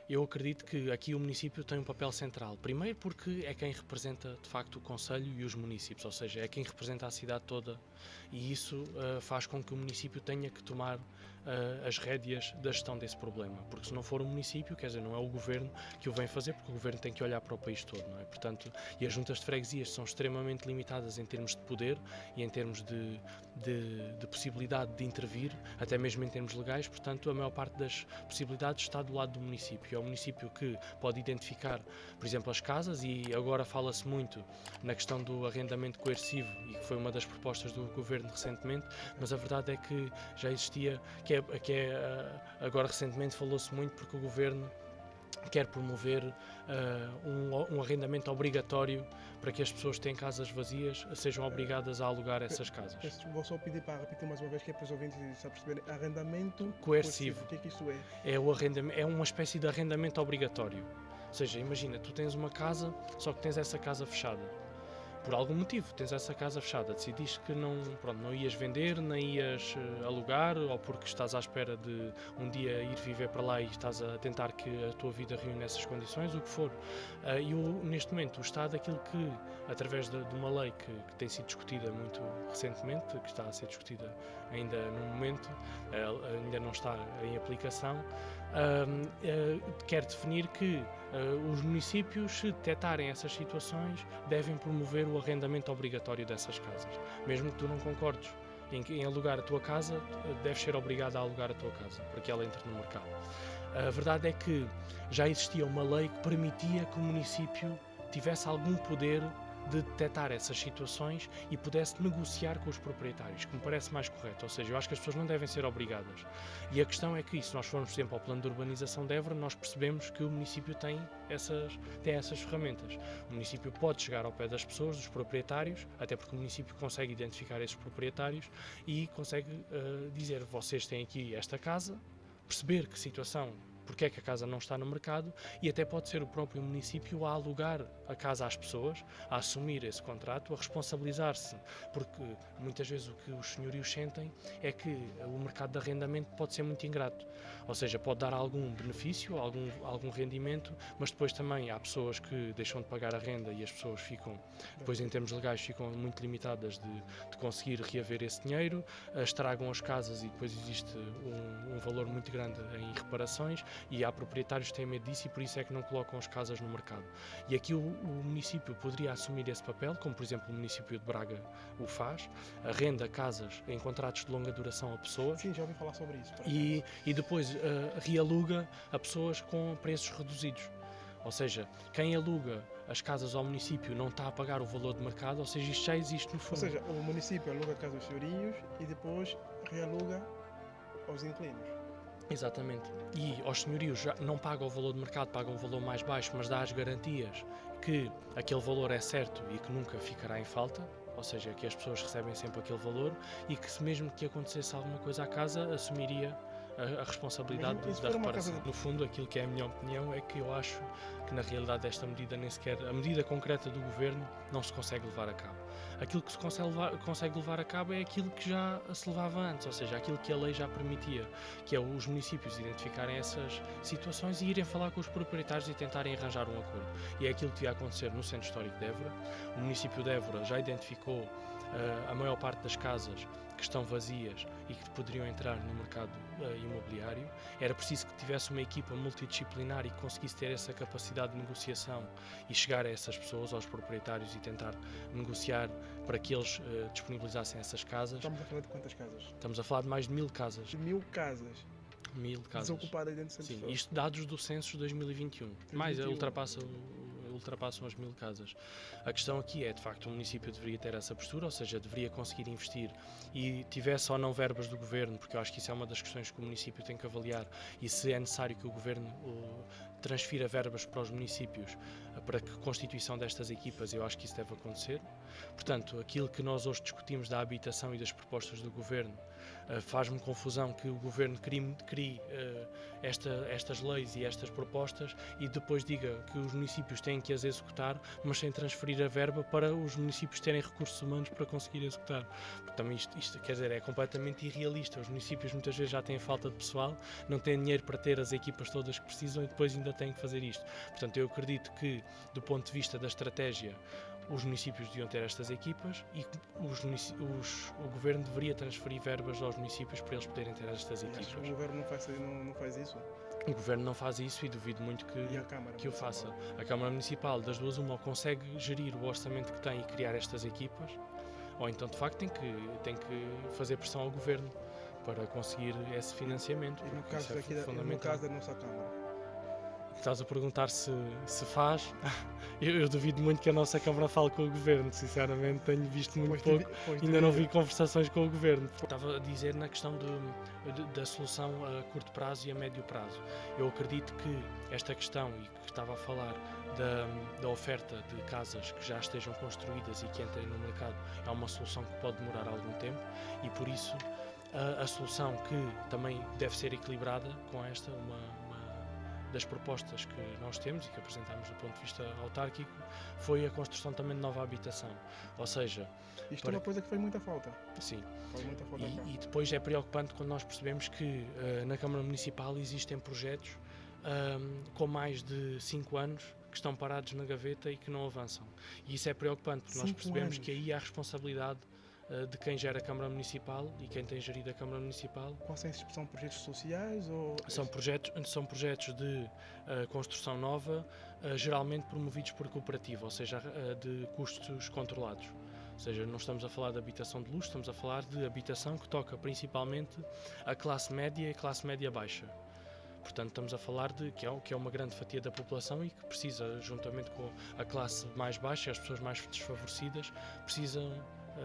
Eu acredito que aqui o município tem um papel central. Primeiro porque é quem representa, de facto, o concelho e os municípios, ou seja, é quem representa a cidade toda, e isso faz com que o município tenha que tomar as rédeas da gestão desse problema, porque se não for o município, quer dizer, não é o governo que o vem fazer, porque o governo tem que olhar para o país todo, não é? Portanto, e as juntas de freguesias são extremamente limitadas em termos de poder e em termos de possibilidade de intervir, até mesmo em termos legais, portanto, a maior parte das possibilidades está do lado do município. É o município que pode identificar, por exemplo, as casas, e agora fala-se muito na questão do arrendamento coercivo, e que foi uma das propostas do governo recentemente, mas a verdade é que já existia, agora recentemente falou-se muito porque o governo quer promover um arrendamento obrigatório para que as pessoas que têm casas vazias sejam obrigadas a alugar essas casas. Vou só pedir para repetir mais uma vez, que é para os ouvintes já perceberem. Arrendamento Coercivo. O que é que isso é? É uma espécie de arrendamento obrigatório. Ou seja, imagina, tu tens uma casa, só que tens essa casa fechada. Por algum motivo tens essa casa fechada, decidiste que não ias vender, nem ias alugar, ou porque estás à espera de um dia ir viver para lá e estás a tentar que a tua vida reúne essas condições, o que for. Neste momento, o Estado, aquilo que, através de uma lei que tem sido discutida muito recentemente, que está a ser discutida ainda no momento, ainda não está em aplicação, quer definir que os municípios, se detectarem essas situações, devem promover o arrendamento obrigatório dessas casas. Mesmo que tu não concordes em alugar a tua casa, deves ser obrigado a alugar a tua casa, para que ela entre no mercado. A verdade é que já existia uma lei que permitia que o município tivesse algum poder de detectar essas situações e pudesse negociar com os proprietários, que me parece mais correto. Ou seja, eu acho que as pessoas não devem ser obrigadas. E a questão é que, se nós formos, por exemplo, ao plano de urbanização de Évora, nós percebemos que o município tem essas ferramentas. O município pode chegar ao pé das pessoas, dos proprietários, até porque o município consegue identificar esses proprietários e consegue dizer: vocês têm aqui esta casa, perceber que situação, porque é que a casa não está no mercado, e até pode ser o próprio município a alugar a casa às pessoas, a assumir esse contrato, a responsabilizar-se, porque muitas vezes o que os senhorios sentem é que o mercado de arrendamento pode ser muito ingrato, ou seja, pode dar algum benefício, algum rendimento, mas depois também há pessoas que deixam de pagar a renda e as pessoas ficam, depois em termos legais, ficam muito limitadas de conseguir reaver esse dinheiro, estragam as casas e depois existe um valor muito grande em reparações, e há proprietários que têm medo disso e por isso é que não colocam as casas no mercado. E aqui o município poderia assumir esse papel, como por exemplo o município de Braga o faz, arrenda casas em contratos de longa duração a pessoas. Sim, já ouvi falar sobre isso. E depois realuga a pessoas com preços reduzidos. Ou seja, quem aluga as casas ao município não está a pagar o valor de mercado, ou seja, isto já existe no fundo. Ou seja, o município aluga a casa aos senhorios e depois realuga aos inquilinos. Exatamente. E aos senhorios já não pagam o valor de mercado, pagam um valor mais baixo, mas dá as garantias que aquele valor é certo e que nunca ficará em falta, ou seja, que as pessoas recebem sempre aquele valor e que, se mesmo que acontecesse alguma coisa à casa, assumiria a responsabilidade da reparação. No fundo, aquilo que é a minha opinião é que eu acho que, na realidade, esta medida nem sequer, a medida concreta do governo, não se consegue levar a cabo. Aquilo que se consegue levar a cabo é aquilo que já se levava antes, ou seja, aquilo que a lei já permitia, que é os municípios identificarem essas situações e irem falar com os proprietários e tentarem arranjar um acordo. E é aquilo que devia acontecer no Centro Histórico de Évora. O município de Évora já identificou a maior parte das casas que estão vazias e que poderiam entrar no mercado imobiliário. Era preciso que tivesse uma equipa multidisciplinar e que conseguisse ter essa capacidade de negociação e chegar a essas pessoas, aos proprietários, e tentar negociar para que eles disponibilizassem essas casas. Estamos a falar de quantas casas? Estamos a falar de mais de 1000 casas. 1000 casas? 1000 casas. Desocupadas dentro do Centro Sim, Histórico. isto dados do censo de 2021. Mais, ultrapassam as 1000 casas. A questão aqui é, de facto, o município deveria ter essa postura, ou seja, deveria conseguir investir e tivesse ou não verbas do governo, porque eu acho que isso é uma das questões que o município tem que avaliar, e se é necessário que o governo transfira verbas para os municípios para que a constituição destas equipas, eu acho que isso deve acontecer. Portanto, aquilo que nós hoje discutimos da habitação e das propostas do governo, faz-me confusão que o governo crie estas leis e estas propostas e depois diga que os municípios têm que as executar, mas sem transferir a verba para os municípios terem recursos humanos para conseguir executar. Porque também isto quer dizer, é completamente irrealista. Os municípios muitas vezes já têm falta de pessoal, não têm dinheiro para ter as equipas todas que precisam e depois ainda têm que fazer isto. Portanto, eu acredito que, do ponto de vista da estratégia, os municípios deviam ter estas equipas e que o governo deveria transferir verbas aos municípios para eles poderem ter estas E achas equipas. que o governo não faz isso? O governo não faz isso e duvido muito E a Câmara que o faça. Municipal? A Câmara Municipal, das duas, uma, ou consegue gerir o orçamento que tem e criar estas equipas, ou então, de facto, tem que fazer pressão ao governo para conseguir esse financiamento. E no porque isso caso, é no fundamental. caso da nossa Câmara? Estás a perguntar se faz? Eu duvido muito que a nossa Câmara fale com o governo, sinceramente, tenho visto muito pouco. Ainda não vi conversações com o governo. Estava a dizer na questão da solução a curto prazo e a médio prazo. Eu acredito que esta questão, e que estava a falar da oferta de casas que já estejam construídas e que entrem no mercado, é uma solução que pode demorar algum tempo e, por isso, a solução que também deve ser equilibrada com esta, uma das propostas que nós temos e que apresentámos do ponto de vista autárquico, foi a construção também de nova habitação. Ou seja, Isto é uma coisa que faz muita falta. sim, Faz muita falta cá. e depois é preocupante quando nós percebemos que na Câmara Municipal existem projetos com mais de 5 anos que estão parados na gaveta e que não avançam. E isso é preocupante, porque nós 5 percebemos anos. que aí há responsabilidade de quem gera a Câmara Municipal e quem tem gerido a Câmara Municipal. Quais são projetos sociais ou... São projetos de construção nova, geralmente promovidos por cooperativa, ou seja, de custos controlados. Ou seja, não estamos a falar de habitação de luxo, estamos a falar de habitação que toca principalmente a classe média e classe média baixa. Portanto, estamos a falar de que é uma grande fatia da população e que precisa, juntamente com a classe mais baixa, as pessoas mais desfavorecidas,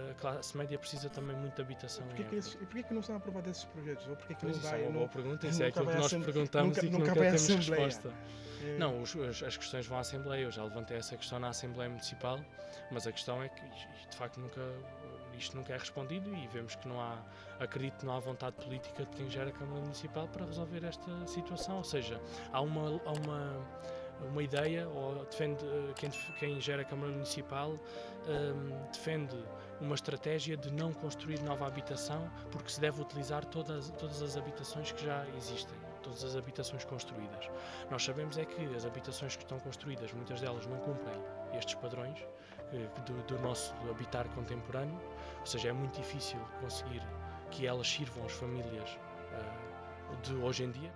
a classe média precisa também muito de habitação. E porquê que não são aprovados esses projetos? Ou porquê que Pois, não isso vai... é uma boa pergunta, isso é nunca aquilo que vai nós à perguntamos e que nunca vai à temos Assembleia? resposta. Não, as questões vão à Assembleia, eu já levantei essa questão na Assembleia Municipal, mas a questão é que, de facto, isto nunca é respondido e vemos que acredito que não há vontade política de quem gera a Câmara Municipal para resolver esta situação, ou seja, há uma ideia, ou quem gera a Câmara Municipal defende uma estratégia de não construir nova habitação porque se deve utilizar todas as habitações que já existem, todas as habitações construídas. Nós sabemos é que as habitações que estão construídas, muitas delas não cumprem estes padrões do nosso habitar contemporâneo, ou seja, é muito difícil conseguir que elas sirvam as famílias de hoje em dia.